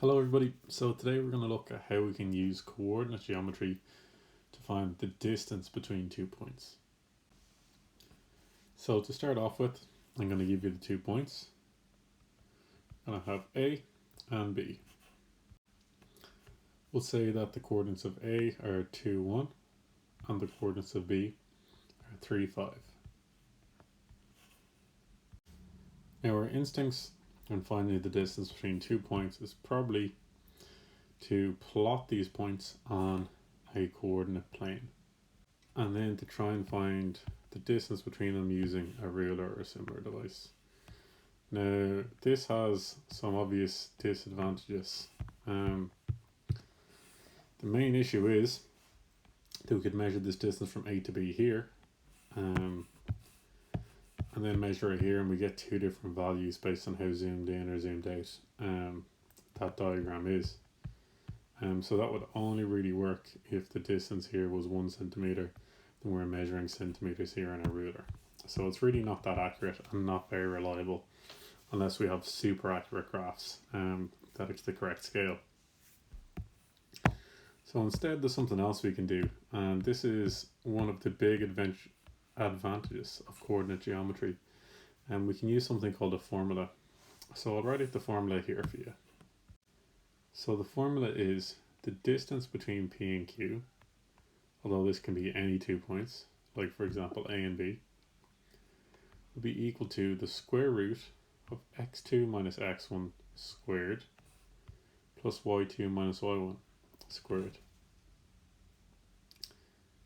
Hello everybody, so today we're going to look at how we can use coordinate geometry to find the distance between 2 points. So to start off with, I'm going to give you the 2 points. I'm going to have A and B. We'll say that the coordinates of A are 2, 1 and the coordinates of B are 3, 5. Now our instincts when finding the distance between 2 points is probably to plot these points on a coordinate plane and then to try and find the distance between them using a ruler or a similar device. Now this has some obvious disadvantages. The main issue is that we could measure this distance from A to B here and then measure it here and we get two different values based on how zoomed in or zoomed out that diagram is. So that would only really work if the distance here was 1 centimeter and we're measuring centimeters here in a ruler. So it's really not that accurate and not very reliable unless we have super accurate graphs that are the correct scale. So instead there's something else we can do, and this is one of the big advantages of coordinate geometry, and we can use something called a formula. So I'll write out the formula here for you. So the formula is the distance between P and Q, although this can be any 2 points, like for example A and B, will be equal to the square root of x2 minus x1 squared plus y2 minus y1 squared.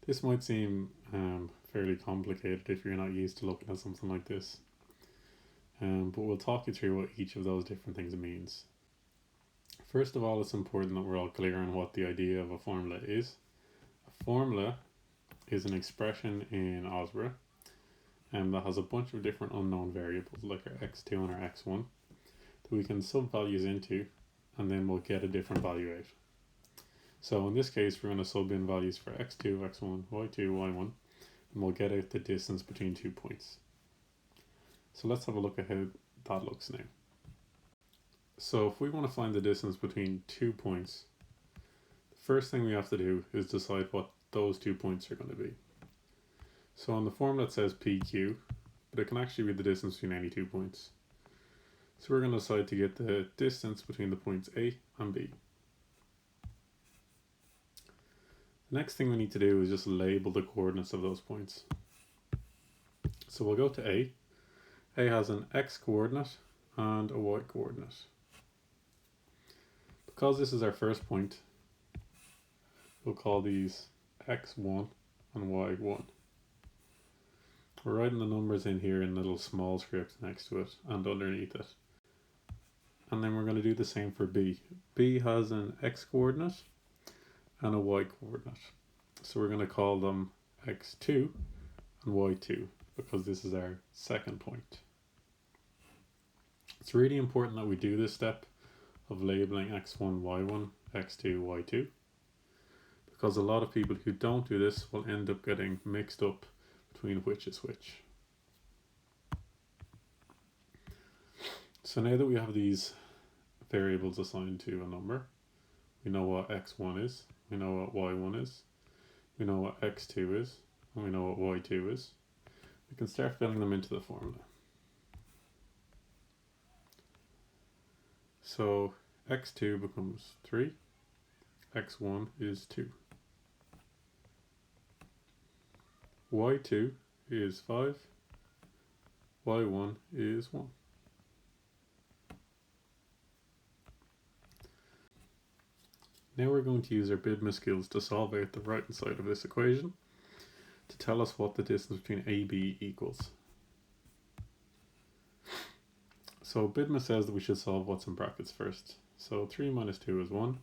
This might seem fairly complicated if you're not used to looking at something like this, but we'll talk you through what each of those different things means. First of all, it's important that we're all clear on what the idea of a formula is. A formula is an expression in algebra that has a bunch of different unknown variables like our x2 and our x1 that we can sub values into, and then we'll get a different value out. So in this case we're going to sub in values for x2, x1, y2, y1, and we'll get out the distance between 2 points. So let's have a look at how that looks now. So if we want to find the distance between 2 points, the first thing we have to do is decide what those 2 points are going to be. So on the formula it says PQ, but it can actually be the distance between any 2 points. So we're going to decide to get the distance between the points A and B. The next thing we need to do is just label the coordinates of those points. So we'll go to A. A has an x coordinate and a y coordinate. Because this is our first point, we'll call these x1 and y1. We're writing the numbers in here in little small script next to it and underneath it. And then we're going to do the same for B. B has an x coordinate and a y coordinate. So we're going to call them x2 and y2 because this is our second point. It's really important that we do this step of labeling x1, y1, x2, y2, because a lot of people who don't do this will end up getting mixed up between which is which. So now that we have these variables assigned to a number, we know what x1 is, we know what y1 is, we know what x2 is, and we know what y2 is. We can start filling them into the formula. So x2 becomes 3, x1 is 2, y2 is 5, y1 is 1. Now we're going to use our BIDMA skills to solve out the right hand side of this equation to tell us what the distance between AB equals. So BIDMA says that we should solve what's in brackets first. So 3 minus 2 is 1.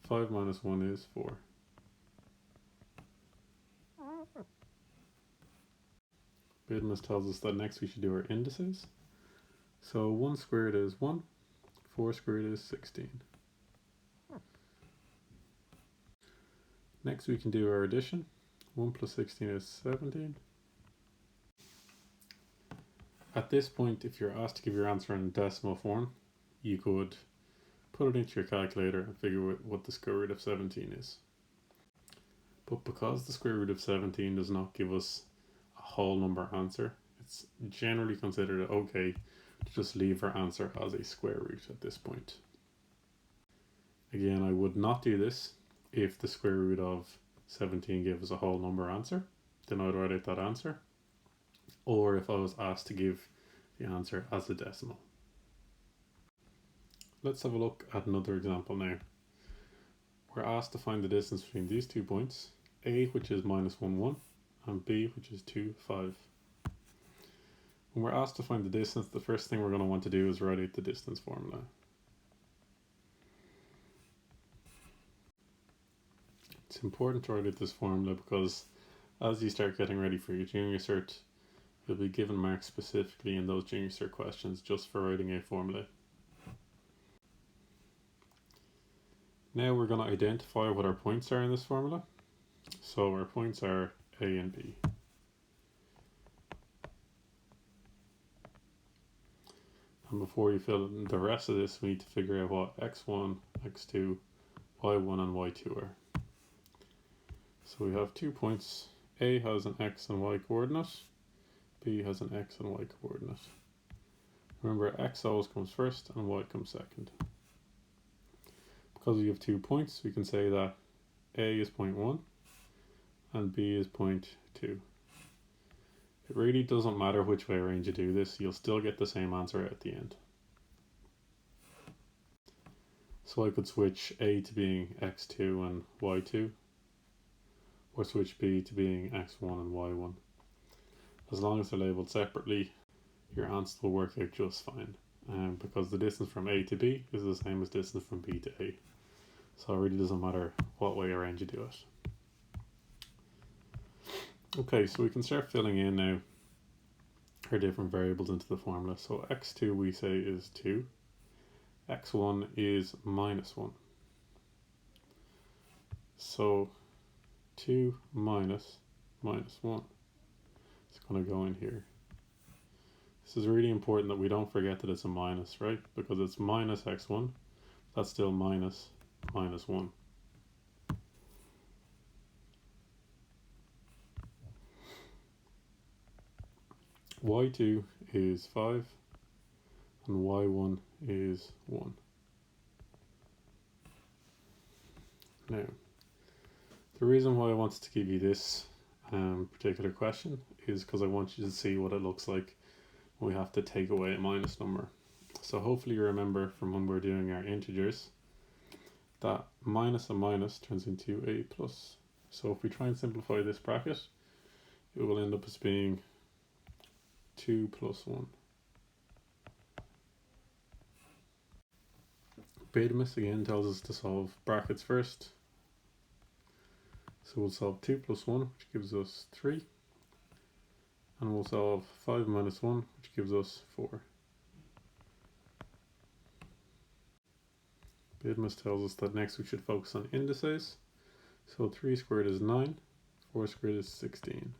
5 minus 1 is 4. BIDMA tells us that next we should do our indices. So 1 squared is 1. 4 squared is 16. Next we can do our addition. 1 plus 16 is 17. At this point, if you're asked to give your answer in decimal form, you could put it into your calculator and figure out what the square root of 17 is. But because the square root of 17 does not give us a whole number answer, it's generally considered okay to just leave our answer as a square root at this point. Again, I would not do this if the square root of 17 gave us a whole number answer. Then I would write out that answer. Or if I was asked to give the answer as a decimal. Let's have a look at another example now. We're asked to find the distance between these 2 points, A, which is minus 1, 1, and B, which is 2, 5. When we're asked to find the distance, the first thing we're going to want to do is write out the distance formula. It's important to write out this formula because as you start getting ready for your junior cert, you'll be given marks specifically in those junior cert questions just for writing a formula. Now we're going to identify what our points are in this formula. So our points are A and B. And before you fill in the rest of this, we need to figure out what x1, x2, y1 and y2 are. So we have 2 points. A has an x and y coordinate. B has an x and y coordinate. Remember, x always comes first and y comes second. Because we have 2 points, we can say that A is point 1 and B is point 2. It really doesn't matter which way around you do this, you'll still get the same answer at the end. So I could switch A to being x2 and y2, or switch B to being x1 and y1. As long as they're labelled separately, your answer will work out just fine. Because the distance from A to B is the same as distance from B to A. So it really doesn't matter what way around you do it. Okay, so we can start filling in now our different variables into the formula. So x2 we say is 2, x1 is minus 1. So 2 minus 1. It's going to go in here. This is really important that we don't forget that it's a minus, right? Because it's minus x1, that's still minus 1. y2 is 5 and y1 is 1. Now, the reason why I wanted to give you this particular question is because I want you to see what it looks like when we have to take away a minus number. So hopefully you remember from when we're doing our integers that minus a minus turns into a plus. So if we try and simplify this bracket, it will end up as being 2 plus 1. Betamus again tells us to solve brackets first. So we'll solve 2 plus 1, which gives us 3. And we'll solve 5 minus 1, which gives us 4. Betamus tells us that next we should focus on indices. So 3 squared is 9, 4 squared is 16.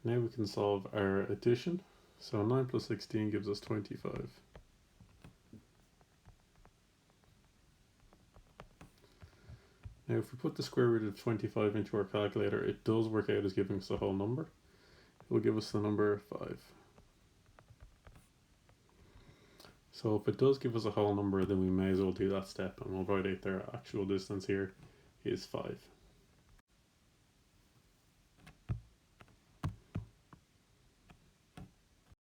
Now we can solve our addition. So 9 plus 16 gives us 25. Now if we put the square root of 25 into our calculator, it does work out as giving us a whole number. It will give us the number 5. So if it does give us a whole number, then we may as well do that step, and we'll write out their actual distance here is 5.